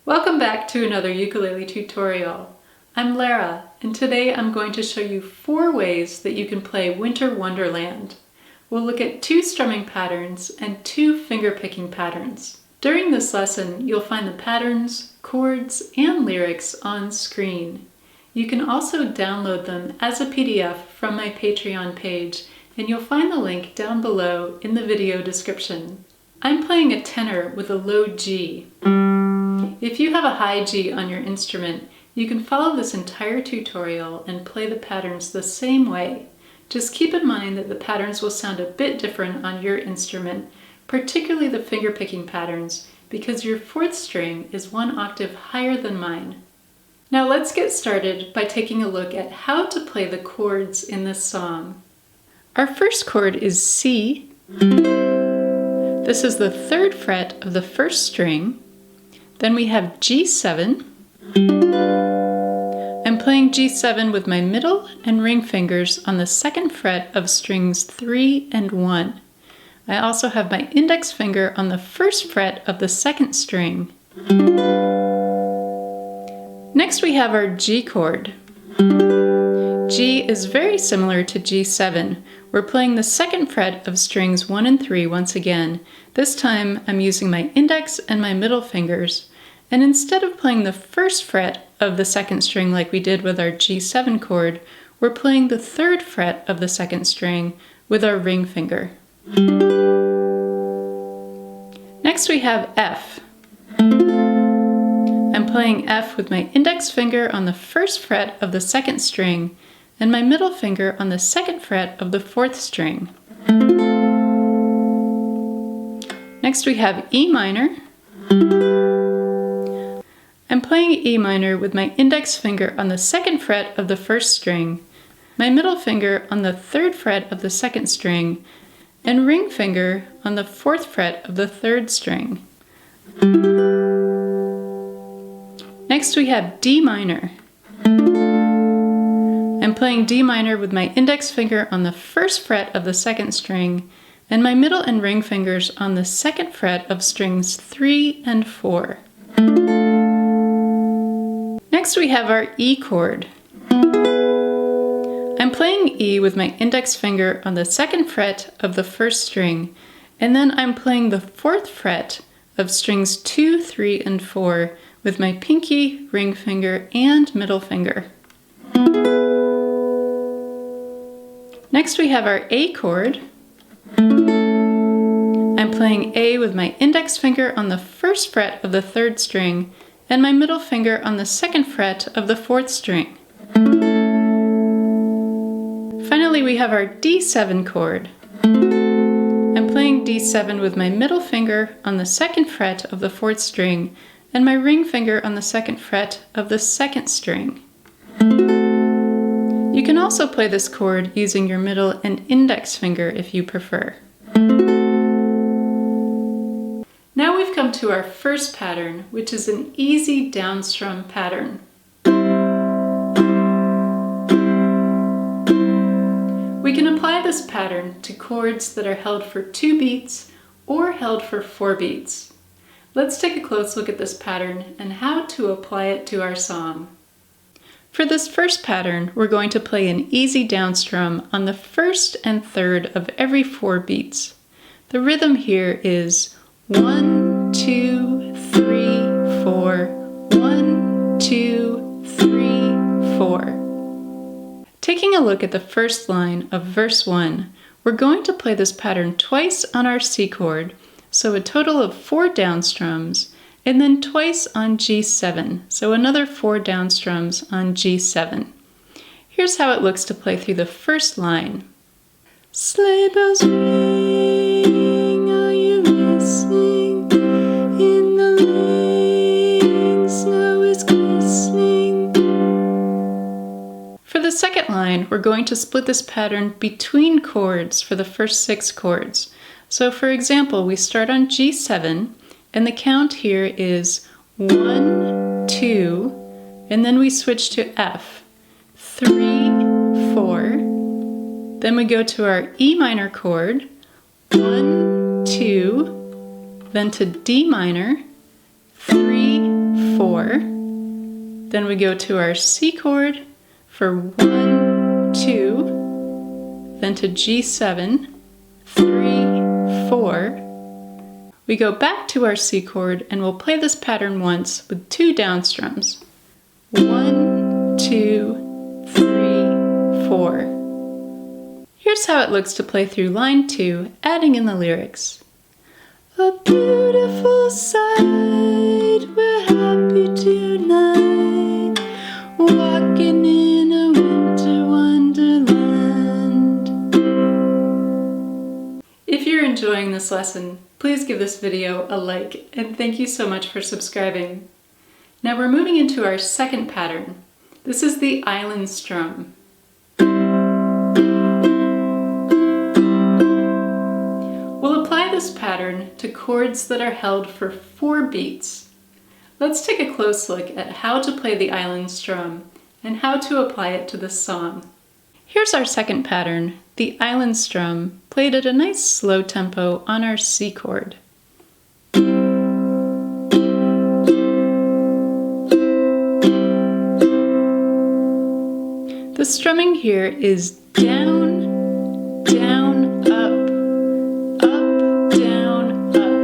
Welcome back to another ukulele tutorial. I'm Lara, and today I'm going to show you 4 ways that you can play Winter Wonderland. We'll look at 2 strumming patterns and 2 fingerpicking patterns. During this lesson, you'll find the patterns, chords, and lyrics on screen. You can also download them as a PDF from my Patreon page, and you'll find the link down below in the video description. I'm playing a tenor with a low G. If you have a high G on your instrument, you can follow this entire tutorial and play the patterns the same way. Just keep in mind that the patterns will sound a bit different on your instrument, particularly the fingerpicking patterns, because your 4th string is 1 octave higher than mine. Now let's get started by taking a look at how to play the chords in this song. Our first chord is C. This is the 3rd fret of the 1st string. Then we have G7. I'm playing G7 with my middle and ring fingers on the 2nd fret of strings 3 and 1. I also have my index finger on the 1st fret of the 2nd string. Next we have our G chord. G is very similar to G7. We're playing the 2nd fret of strings 1 and 3 once again. This time I'm using my index and my middle fingers, and instead of playing the 1st fret of the 2nd string like we did with our G7 chord, we're playing the 3rd fret of the 2nd string with our ring finger. Next we have F. I'm playing F with my index finger on the 1st fret of the 2nd string and my middle finger on the 2nd fret of the 4th string. Next we have E minor. I'm playing E minor with my index finger on the 2nd fret of the 1st string, my middle finger on the 3rd fret of the 2nd string, and ring finger on the 4th fret of the 3rd string. Next we have D minor. I'm playing D minor with my index finger on the 1st fret of the 2nd string and my middle and ring fingers on the 2nd fret of strings 3 and 4. Next we have our E chord. I'm playing E with my index finger on the 2nd fret of the 1st string, and then I'm playing the 4th fret of strings 2, 3, and 4 with my pinky, ring finger, and middle finger. Next we have our A chord. I'm playing A with my index finger on the 1st fret of the 3rd string and my middle finger on the 2nd fret of the 4th string. Finally we have our D7 chord. I'm playing D7 with my middle finger on the 2nd fret of the 4th string and my ring finger on the 2nd fret of the 2nd string. You can also play this chord using your middle and index finger if you prefer. Now we've come to our first pattern, which is an easy downstrum pattern. We can apply this pattern to chords that are held for 2 beats or held for 4 beats. Let's take a close look at this pattern and how to apply it to our song. For this first pattern, we're going to play an easy downstrum on the 1st and 3rd of every 4 beats. The rhythm here is 1, 2, 3, 4, 1, 2, 3, 4. Taking a look at the first line of verse 1, we're going to play this pattern twice on our C chord, so a total of 4 downstrums, and then twice on G7, so another 4 downstrums on G7. Here's how it looks to play through the first line. Sleigh bells ring, are you listening? In the lane, snow is glistening. For the second line, we're going to split this pattern between chords for the first 6 chords. So for example, we start on G7, and the count here is 1, 2, and then we switch to F, 3, 4, then we go to our E minor chord, 1, 2, then to D minor, 3, 4. Then we go to our C chord for 1, 2, then to G7, 3, 4. We go back to our C chord and we'll play this pattern once with 2 down strums. 1, 2, 3, 4. Here's how it looks to play through line 2, adding in the lyrics. A beautiful sight, we're happy tonight, walking in a winter wonderland. If you're enjoying this lesson, please give this video a like, and thank you so much for subscribing. Now we're moving into our second pattern. This is the island strum. We'll apply this pattern to chords that are held for 4 beats. Let's take a close look at how to play the island strum and how to apply it to this song. Here's our second pattern, the island strum, played at a nice slow tempo on our C chord. The strumming here is down, down, up, up, down, up.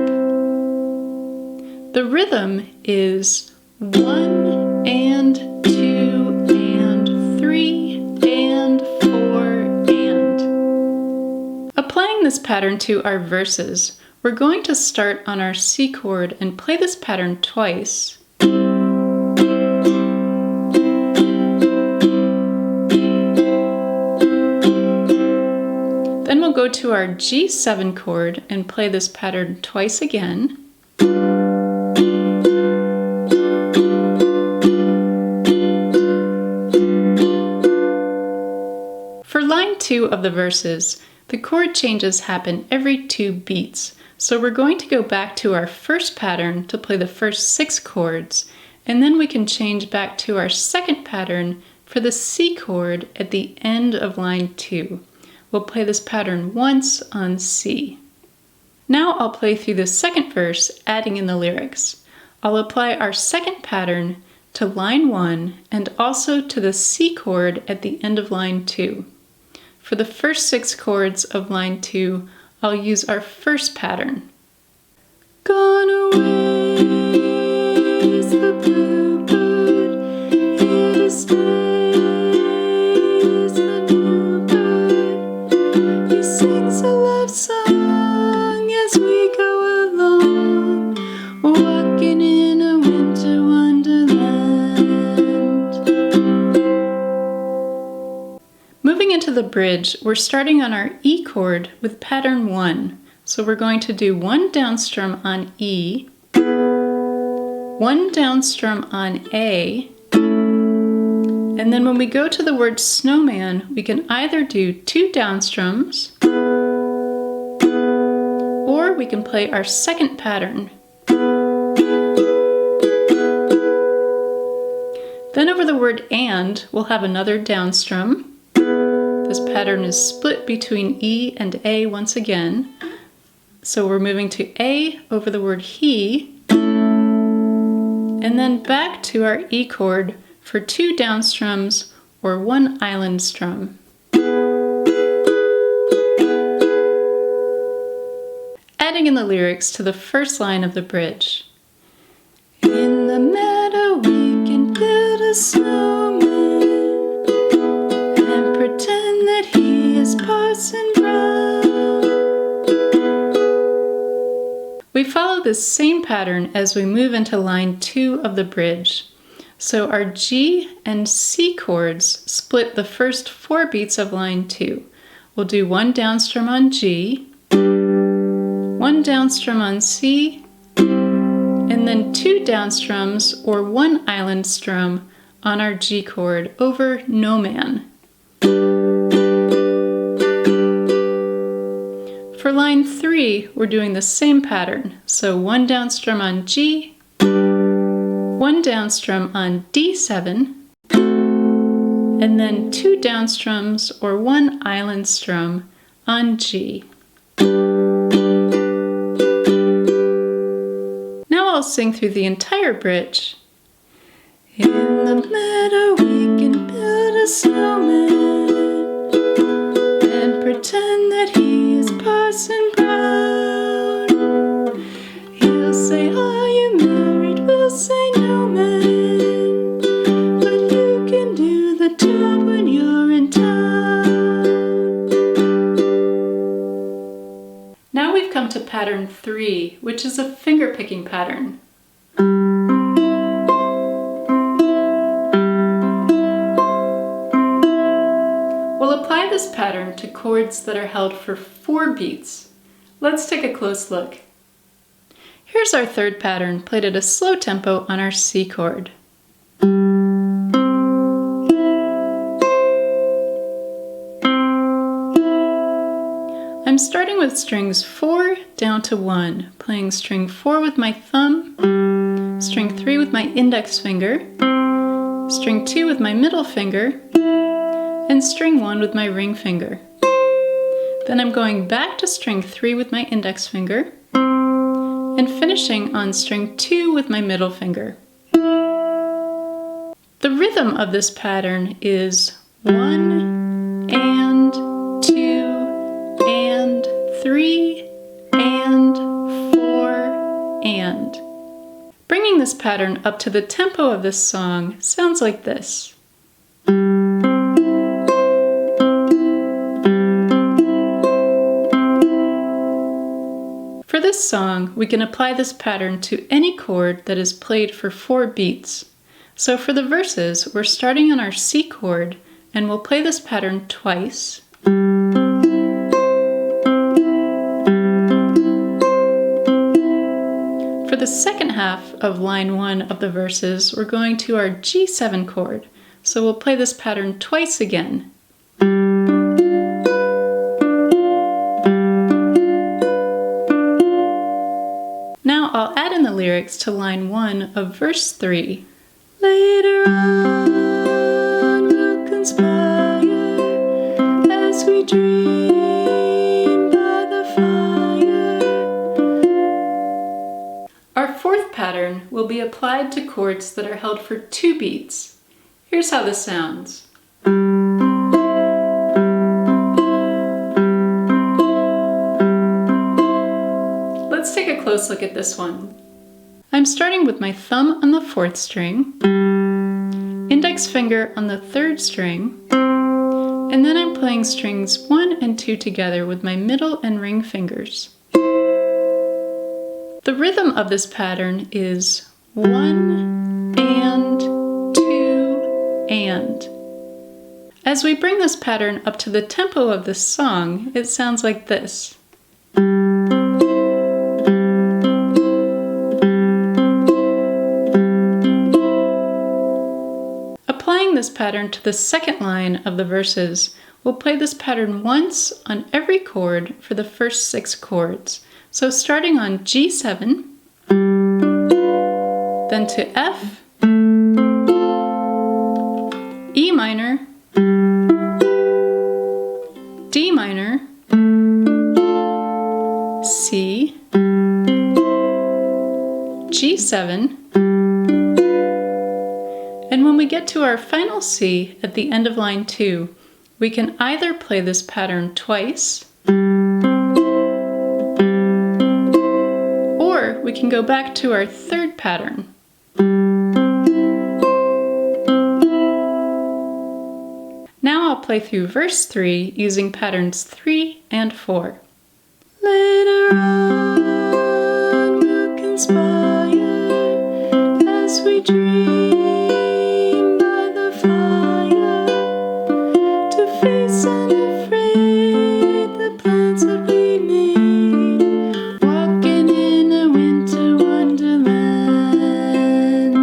The rhythm is 1 and 2 and 3 and 4 and. Applying this pattern to our verses, we're going to start on our C chord and play this pattern twice. Then we'll go to our G7 chord and play this pattern twice again. For line 2 of the verses, the chord changes happen every 2 beats, so we're going to go back to our first pattern to play the first 6 chords, and then we can change back to our second pattern for the C chord at the end of line 2. We'll play this pattern once on C. Now I'll play through the second verse, adding in the lyrics. I'll apply our second pattern to line 1 and also to the C chord at the end of line 2. For the first 6 chords of line 2, I'll use our first pattern. Gone away is the bluebird, here to stay is the new bird. He sings a love song as we go along, walking in a winter wonderland. Moving into the bridge, we're starting on our E chord with pattern 1. So we're going to do 1 down strum on E, 1 down strum on A, and then when we go to the word snowman, we can either do 2 down strums, or we can play our second pattern. Then over the word and, we'll have another down strum. This pattern is split between E and A once again. So we're moving to A over the word he, and then back to our E chord for 2 down strums or 1 island strum. Adding in the lyrics to the first line of the bridge. In the meadow we can build a snowman and pretend that he is Parson Brown. We follow this same pattern as we move into line 2 of the bridge. So our G and C chords split the first 4 beats of line 2. We'll do 1 down strum on G, 1 down strum on C, and then 2 down strums or 1 island strum on our G chord over no man. For line 3, we're doing the same pattern. So 1 down strum on G, 1 down strum on D7, and then 2 down strums or 1 island strum on G. Now I'll sing through the entire bridge, In the meadow we can build a snowman and pretend that he is Parson Brown. He'll say, "Are you married?" We'll say, "No, man, but you can do the job when you're in town." Now we've come to pattern 3, which is a finger-picking pattern. We'll apply this pattern to chords that are held for 4 beats. Let's take a close look. Here's our third pattern, played at a slow tempo on our C chord. I'm starting with strings 4 down to 1, playing string 4 with my thumb, string 3 with my index finger, string 2 with my middle finger, and string 1 with my ring finger. Then I'm going back to string 3 with my index finger, and finishing on string 2 with my middle finger. The rhythm of this pattern is 1 and 2 and 3 and 4 and. Bringing this pattern up to the tempo of this song sounds like this. For this song, we can apply this pattern to any chord that is played for 4 beats. So for the verses, we're starting on our C chord, and we'll play this pattern twice. For the second half of line 1 of the verses, we're going to our G7 chord. So we'll play this pattern twice again. Now I'll add in the lyrics to line 1 of verse 3. Later on we'll conspire as we dream by the fire. Our fourth pattern will be applied to chords that are held for 2 beats. Here's how this sounds. Let's take a close look at this one. I'm starting with my thumb on the 4th string, index finger on the 3rd string, and then I'm playing strings 1 and 2 together with my middle and ring fingers. The rhythm of this pattern is 1 and 2 and. As we bring this pattern up to the tempo of this song, it sounds like this. Applying this pattern to the second line of the verses, we'll play this pattern once on every chord for the first 6 chords. So starting on G7, then to F, E minor, D minor, C, G7, and when we get to our final C at the end of line 2, we can either play this pattern twice, or we can go back to our third pattern. Now I'll play through verse 3 using patterns 3 and 4. Later on we'll conspire as we dream by the fire to face unafraid the plans that we made, walking in a winter wonderland.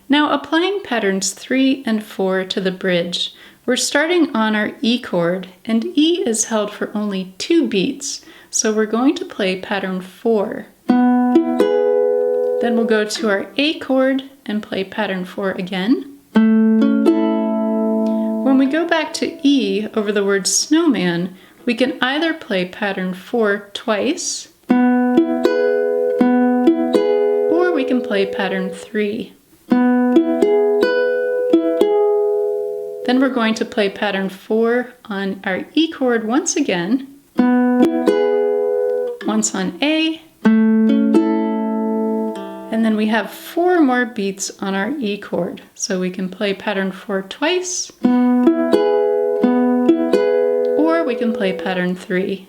Now applying patterns 3 and 4 to the bridge, we're starting on our E chord, and E is held for only 2 beats, so we're going to play pattern 4. Then we'll go to our A chord and play pattern 4 again. When we go back to E over the word snowman, we can either play pattern 4 twice, or we can play pattern 3. Then we're going to play pattern 4 on our E chord once again, once on A, and then we have 4 more beats on our E chord. So we can play pattern 4 twice, or we can play pattern 3.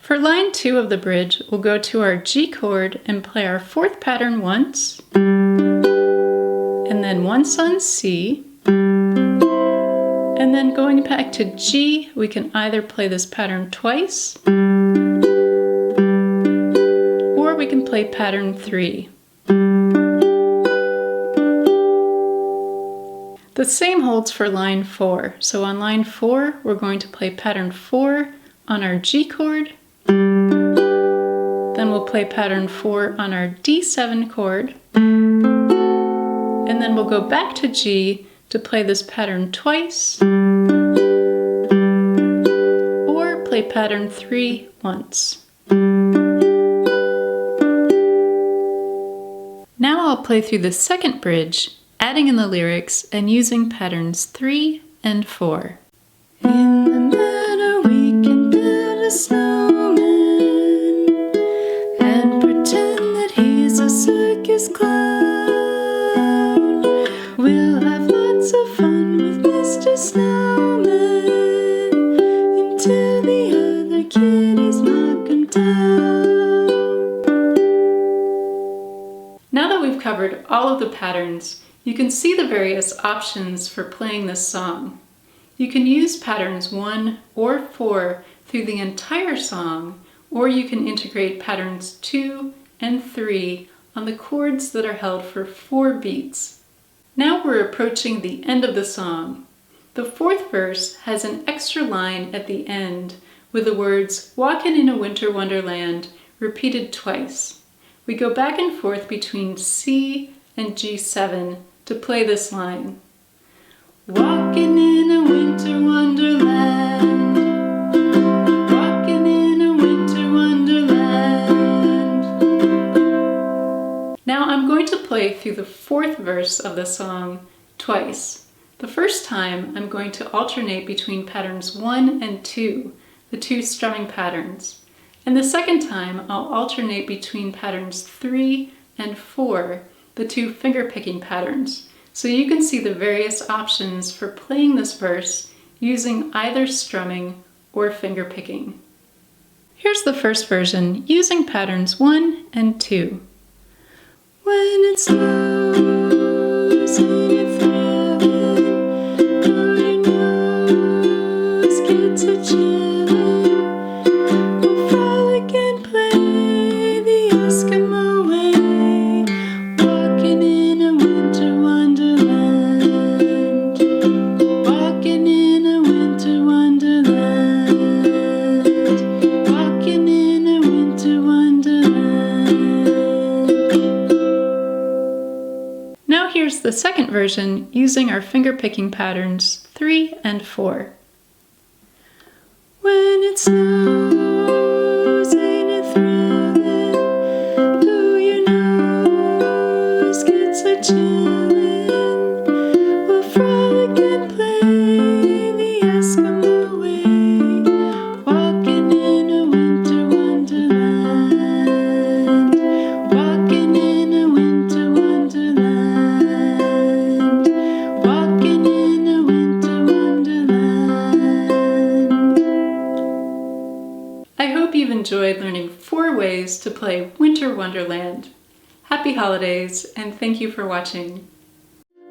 For line 2 of the bridge, we'll go to our G chord and play our 4th pattern once, and then once on C, and then going back to G, we can either play this pattern twice, or we can play pattern 3. The same holds for line 4. So on line 4, we're going to play pattern 4 on our G chord, then we'll play pattern 4 on our D7 chord, and then we'll go back to G to play this pattern twice, or play pattern 3 once. Now I'll play through the second bridge, adding in the lyrics and using patterns 3 and 4. In the meadow we can build a snowman and pretend that he's a circus clown. We'll have lots of fun with Mr. Snowman until the other kitties knock him down. Now that we've covered all of the patterns, you can see the various options for playing this song. You can use patterns 1 or 4 through the entire song, or you can integrate patterns 2 and 3 on the chords that are held for 4 beats. Now we're approaching the end of the song. The 4th verse has an extra line at the end with the words "Walkin' in a Winter Wonderland" repeated twice. We go back and forth between C and G7 to play this line. Walking in a winter wonderland, walking in a winter wonderland. Now I'm going to play through the 4th verse of the song twice. The first time I'm going to alternate between patterns 1 and 2, the 2 strumming patterns. And the second time I'll alternate between patterns 3 and 4, the 2 finger-picking patterns. So you can see the various options for playing this verse using either strumming or finger-picking. Here's the first version using patterns 1 and 2. When it snows and you're thrilling, oh, your nose gets a chillin', we'll frolic and play the Eskimo way, walking in a winter wonderland, walking in a winter wonderland, walking in a winter wonderland. Now here's the second version using our finger-picking patterns 3 and 4. When it snows, ain't it thrilling? Ooh, your nose gets a chillin'. We'll frolic and play the Eskimo way, walking in a winter wonderland, walking in a winter wonderland, walking in a winter wonderland. I hope you've enjoyed learning 4 ways to play Winter Wonderland. Happy holidays, and thank you for watching.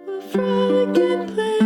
We'll frolic and play